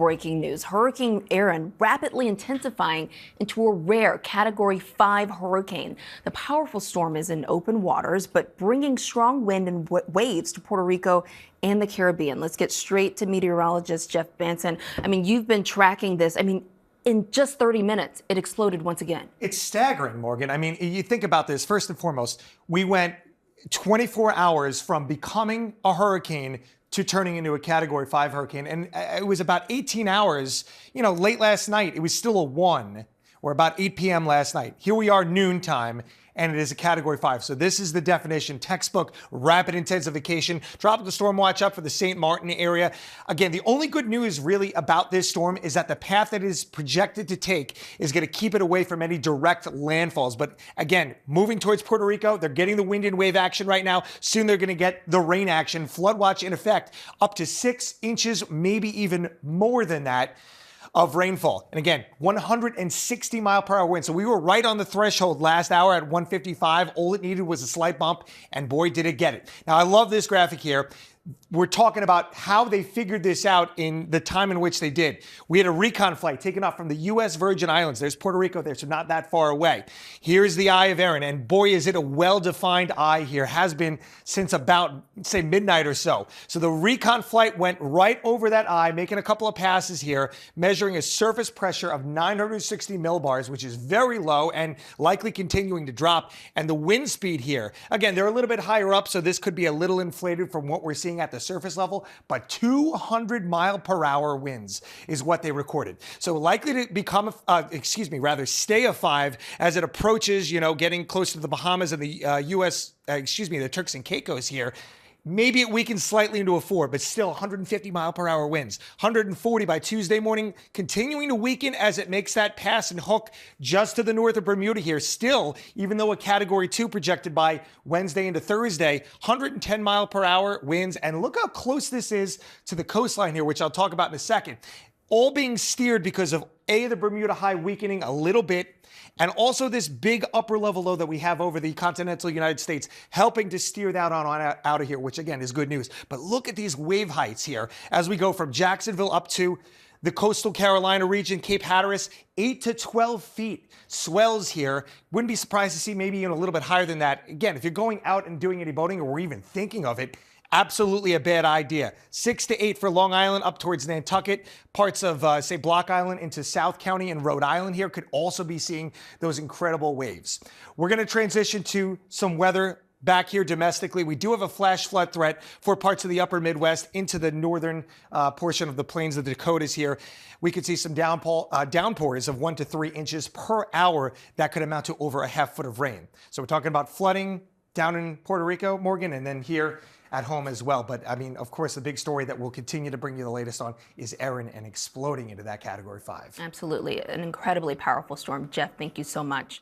Breaking news, Hurricane Erin rapidly intensifying into a rare Category 5 hurricane. The powerful storm is in open waters, but bringing strong wind and waves to Puerto Rico and the Caribbean. Let's get straight to meteorologist Jeff Benson. You've been tracking this. In just 30 minutes, it exploded once again. It's staggering, Morgan. You think about this. First and foremost, we went 24 hours from becoming a hurricane to turning into a Category 5 hurricane. And it was about 18 hours, late last night, it was still a 1, or about 8 p.m. last night. Here we are noontime, and it is a Category 5. So this is the definition, textbook, rapid intensification, tropical storm watch up for the St. Martin area. Again, the only good news really about this storm is that the path that it is projected to take is going to keep it away from any direct landfalls. But again, moving towards Puerto Rico, they're getting the wind and wave action right now. Soon they're going to get the rain action, flood watch in effect, up to 6 inches, maybe even more than that, of rainfall. And again, 160 mile per hour wind. So we were right on the threshold last hour at 155. All it needed was a slight bump, and boy, did it get it. Now, I love this graphic here. We're talking about how they figured this out in the time in which they did. We had a recon flight taken off from the U.S. Virgin Islands. There's Puerto Rico there, so not that far away. Here's the eye of Erin, and boy, is it a well-defined eye here. Has been since about, say, midnight or so. So the recon flight went right over that eye, making a couple of passes here, measuring a surface pressure of 960 millibars, which is very low and likely continuing to drop. And the wind speed here, again, they're a little bit higher up, so this could be a little inflated from what we're seeing at the surface level, but 200 mile per hour winds is what they recorded. So likely to become, stay a 5 as it approaches, getting close to the Bahamas and the the Turks and Caicos here. Maybe it weakens slightly into a 4, but still 150 mile per hour winds. 140 by Tuesday morning, continuing to weaken as it makes that pass and hook just to the north of Bermuda here. Still, even though a Category 2 projected by Wednesday into Thursday, 110 mile per hour winds. And look how close this is to the coastline here, which I'll talk about in a second. All being steered because of the Bermuda high weakening a little bit, and also this big upper level low that we have over the continental United States, helping to steer that on out of here, which again is good news. But look at these wave heights here as we go from Jacksonville up to the coastal Carolina region, Cape Hatteras, 8 to 12 feet swells here. Wouldn't be surprised to see maybe even a little bit higher than that. Again, if you're going out and doing any boating or even thinking of it, absolutely a bad idea. 6 to 8 for Long Island up towards Nantucket. Parts of, say, Block Island into South County and Rhode Island here could also be seeing those incredible waves. We're going to transition to some weather back here domestically. We do have a flash flood threat for parts of the upper Midwest into the northern portion of the plains of the Dakotas here. We could see some downpours of 1 to 3 inches per hour that could amount to over a half foot of rain. So we're talking about flooding down in Puerto Rico, Morgan, and then here at home as well. But of course, the big story that we'll continue to bring you the latest on is Erin and exploding into that Category 5. Absolutely. An incredibly powerful storm. Jeff, thank you so much.